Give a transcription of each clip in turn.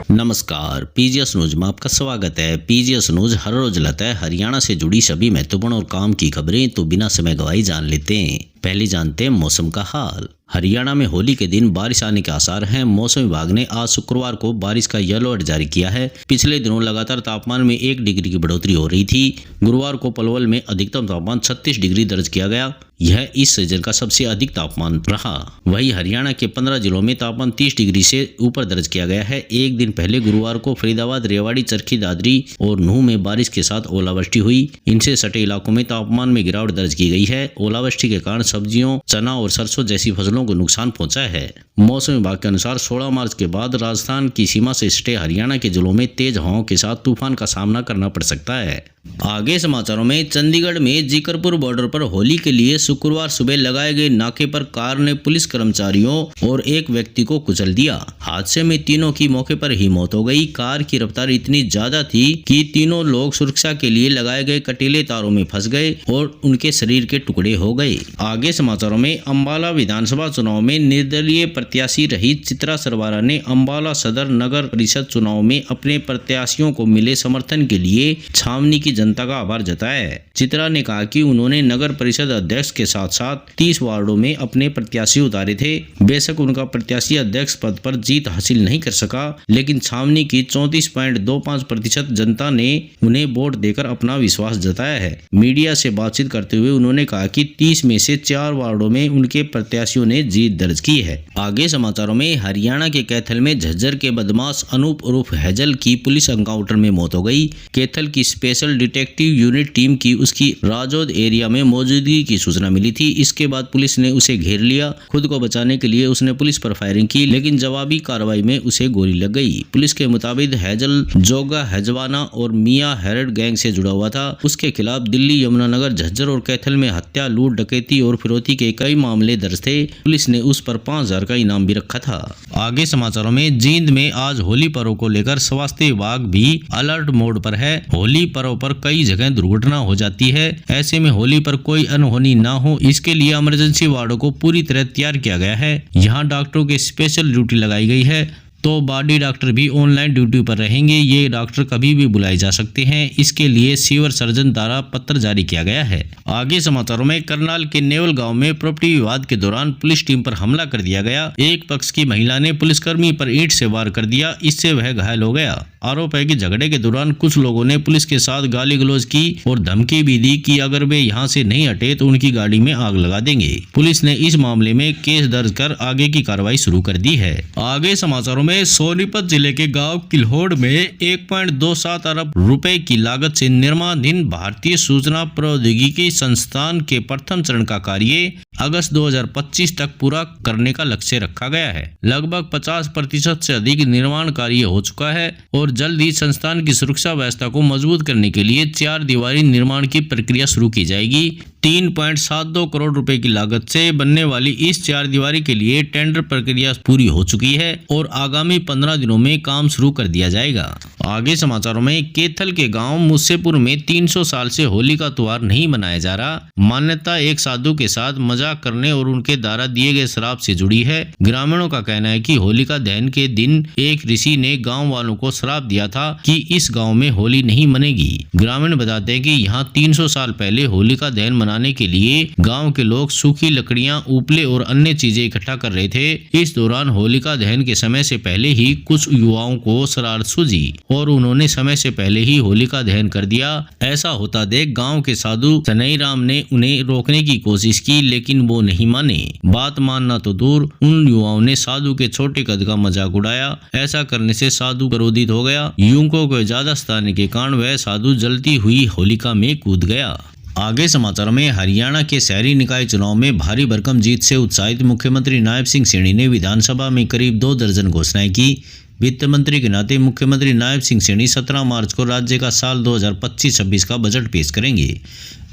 नमस्कार, PGS news में आपका स्वागत है। पीजीएस न्यूज हर रोज लाता है हरियाणा से जुड़ी सभी महत्वपूर्ण और काम की खबरें। तो बिना समय गवाए जान लेते हैं। पहले जानते हैं मौसम का हाल। हरियाणा में होली के दिन बारिश आने के आसार हैं। मौसम विभाग ने आज शुक्रवार को बारिश का येलो अलर्ट जारी किया है। पिछले दिनों लगातार तापमान में 1 डिग्री की बढ़ोतरी हो रही थी। गुरुवार को पलवल में अधिकतम तापमान 36 डिग्री दर्ज किया गया। यह इस सीजन का सबसे अधिक तापमान रहा। वहीं हरियाणा के 15 जिलों में तापमान 30 डिग्री से ऊपर दर्ज किया गया है। एक दिन पहले गुरुवार को फरीदाबाद, रेवाड़ी, चरखी दादरी और नूंह में बारिश के साथ ओलावृष्टि हुई। इनसे सटे इलाकों में तापमान में गिरावट दर्ज की गई है। ओलावृष्टि के कारण सब्जियों, चना और सरसों जैसी फसलों को नुकसान पहुंचा है। मौसम विभाग के अनुसार 16 मार्च के बाद राजस्थान की सीमा से सटे हरियाणा के जिलों में तेज हवाओं के साथ तूफान का सामना करना पड़ सकता है। आगे समाचारों में, चंडीगढ़ में जीकरपुर बॉर्डर पर होली के लिए शुक्रवार सुबह लगाए गए नाके पर कार ने पुलिस कर्मचारियों और एक व्यक्ति को कुचल दिया। हादसे में तीनों की मौके पर ही मौत हो गई। कार की रफ्तार इतनी ज्यादा थी कि तीनों लोग सुरक्षा के लिए लगाए गए कटीले तारों में फंस गए और उनके शरीर के टुकड़े हो गए। आगे समाचारों में, अंबाला विधानसभा चुनाव में निर्दलीय प्रत्याशी रही चित्रा सरवारा ने अंबाला सदर नगर परिषद चुनाव में अपने प्रत्याशियों को मिले समर्थन के लिए छावनी की जनता का आभार जताया है। चित्रा ने कहा कि उन्होंने नगर परिषद अध्यक्ष के साथ साथ 30 वार्डों में अपने प्रत्याशी उतारे थे। बेशक उनका प्रत्याशी अध्यक्ष पद पर जीत हासिल नहीं कर सका, लेकिन छावनी की 34.25% जनता ने उन्हें वोट देकर अपना विश्वास जताया है। मीडिया से बातचीत करते हुए उन्होंने कहा कि 30 में से 4 वार्डों में उनके प्रत्याशियों ने जीत दर्ज की है। आगे समाचारों में, हरियाणा के कैथल में झज्जर के बदमाश अनूप उर्फ हैजल की पुलिस एनकाउंटर में मौत हो गई। कैथल की स्पेशल डिटेक्टिव यूनिट टीम की उसकी राजौद एरिया में मौजूदगी की सूचना मिली थी। इसके बाद पुलिस ने उसे घेर लिया। खुद को बचाने के लिए उसने पुलिस पर फायरिंग की, लेकिन जवाबी कार्रवाई में उसे गोली लग गई। पुलिस के मुताबिक हैजल जोगा, हजवाना और मियां हेरड गैंग से जुड़ा हुआ था। उसके खिलाफ दिल्ली, यमुनानगर, झज्जर और कैथल में हत्या, लूट, डकैती और फिरौती के कई मामले दर्ज थे। पुलिस ने उस पर 5,000 का इनाम भी रखा था। आगे समाचारों में, जींद में आज होली पर्व को लेकर स्वास्थ्य विभाग भी अलर्ट मोड पर है। होली पर्व पर कई जगह दुर्घटना हो जाती है। ऐसे में होली पर कोई अनहोनी ना हो, इसके लिए इमरजेंसी वार्डों को पूरी तरह तैयार किया गया है। यहाँ डॉक्टरों की स्पेशल ड्यूटी लगाई गई है। तो बॉडी डॉक्टर भी ऑनलाइन ड्यूटी पर रहेंगे। ये डॉक्टर कभी भी बुलाए जा सकते हैं। इसके लिए सिविल सर्जन द्वारा पत्र जारी किया गया है। आगे समाचारों में, करनाल के नेवल गांव में प्रॉपर्टी विवाद के दौरान पुलिस टीम पर हमला कर दिया गया। एक पक्ष की महिला ने पुलिसकर्मी पर ईंट से वार कर दिया, इससे वह घायल हो गया। आरोप है कि झगड़े के दौरान कुछ लोगों ने पुलिस के साथ गाली गलौज की और धमकी भी दी कि अगर वे यहाँ से नहीं हटे तो उनकी गाड़ी में आग लगा देंगे। पुलिस ने इस मामले में केस दर्ज कर आगे की कार्रवाई शुरू कर दी है। आगे समाचारों में, सोनीपत जिले के गांव किल्होड़ में 1.27 अरब रुपए की लागत से निर्माणाधीन भारतीय सूचना प्रौद्योगिकी संस्थान के प्रथम चरण का कार्य अगस्त 2025 तक पूरा करने का लक्ष्य रखा गया है। लगभग 50% से अधिक निर्माण कार्य हो चुका है और जल्द ही संस्थान की सुरक्षा व्यवस्था को मजबूत करने के लिए 4 दीवारी निर्माण की प्रक्रिया शुरू की जाएगी। 3.72 करोड़ रुपए की लागत से बनने वाली इस 4 दीवारी के लिए टेंडर प्रक्रिया पूरी हो चुकी है और आगामी 15 दिनों में काम शुरू कर दिया जाएगा। आगे समाचारों में, कैथल के गांव मुस्सेपुर में 300 साल से होली का त्योहार नहीं मनाया जा रहा। मान्यता एक साधु के साथ मजाक करने और उनके द्वारा दिए गए शराब से जुड़ी है। ग्रामीणों का कहना है कि होलिका दहन के दिन एक ऋषि ने गाँव वालों को श्राप दिया था कि इस गाँव में होली नहीं मनेगी। ग्रामीण बताते हैं कि यहाँ 300 साल पहले होलिका दहन मनाने के लिए गांव के लोग सूखी लकड़ियां, उपले और अन्य चीजें इकट्ठा कर रहे थे। इस दौरान होलिका दहन के समय से पहले ही कुछ युवाओं को शरारत सूझी और उन्होंने समय से पहले ही होलिका दहन कर दिया। ऐसा होता देख गांव के साधु सनई राम ने उन्हें रोकने की कोशिश की, लेकिन वो नहीं माने। बात मानना तो दूर, उन युवाओं ने साधु के छोटे कद का मजाक उड़ाया। ऐसा करने से साधु क्रोधित हो गया। युवकों को ज्यादा सताने के कारण वह साधु जलती हुई होलिका में कूद गया। आगे समाचारों में, हरियाणा के शहरी निकाय चुनाव में भारी भरकम जीत से उत्साहित मुख्यमंत्री नायब सिंह सैनी ने विधानसभा में करीब 2 दर्जन घोषणाएं की। वित्त मंत्री के नाते मुख्यमंत्री नायब सिंह सैनी 17 मार्च को राज्य का साल 2025-26 का बजट पेश करेंगे।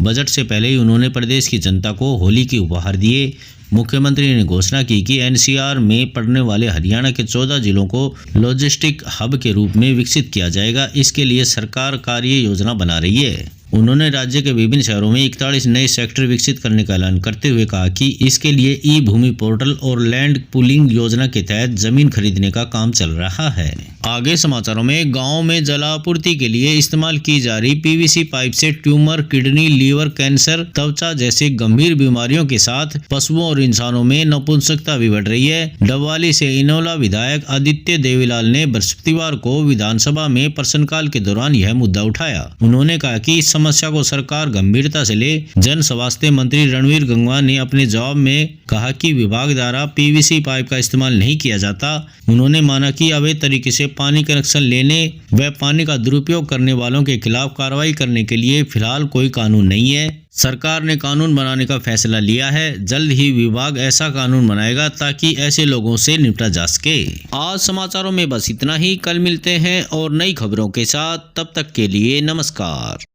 बजट से पहले ही उन्होंने प्रदेश की जनता को होली के उपहार दिए। मुख्यमंत्री ने घोषणा की कि एनसीआर में पड़ने वाले हरियाणा के 14 जिलों को लॉजिस्टिक हब के रूप में विकसित किया जाएगा। इसके लिए सरकार कार्य योजना बना रही है। उन्होंने राज्य के विभिन्न शहरों में 41 नए सेक्टर विकसित करने का ऐलान करते हुए कहा कि इसके लिए ई भूमि पोर्टल और लैंड पूलिंग योजना के तहत जमीन खरीदने का काम चल रहा है। आगे समाचारों में, गाँव में जलापूर्ति के लिए इस्तेमाल की जा रही पीवीसी पाइप से ट्यूमर, किडनी, लीवर कैंसर, त्वचा जैसे गंभीर बीमारियों के साथ पशुओं और इंसानों में नपुंसकता भी बढ़ रही है। डबवाली से इनोला विधायक आदित्य देवीलाल ने बृहस्पतिवार को विधानसभा में प्रश्नकाल के दौरान यह मुद्दा उठाया। उन्होंने कहा कि इस समस्या को सरकार गंभीरता से ले। जन स्वास्थ्य मंत्री रणवीर गंगवा ने अपने जवाब में कहा कि विभाग द्वारा पीवीसी पाइप का इस्तेमाल नहीं किया जाता। उन्होंने माना कि अवैध तरीके से पानी कनेक्शन लेने व पानी का दुरुपयोग करने वालों के खिलाफ कार्रवाई करने के लिए फिलहाल कोई कानून नहीं है। सरकार ने कानून बनाने का फैसला लिया है। जल्द ही विभाग ऐसा कानून बनाएगा ताकि ऐसे लोगों से निपटा जा सके। आज समाचारों में बस इतना ही। कल मिलते हैं और नई खबरों के साथ। तब तक के लिए नमस्कार।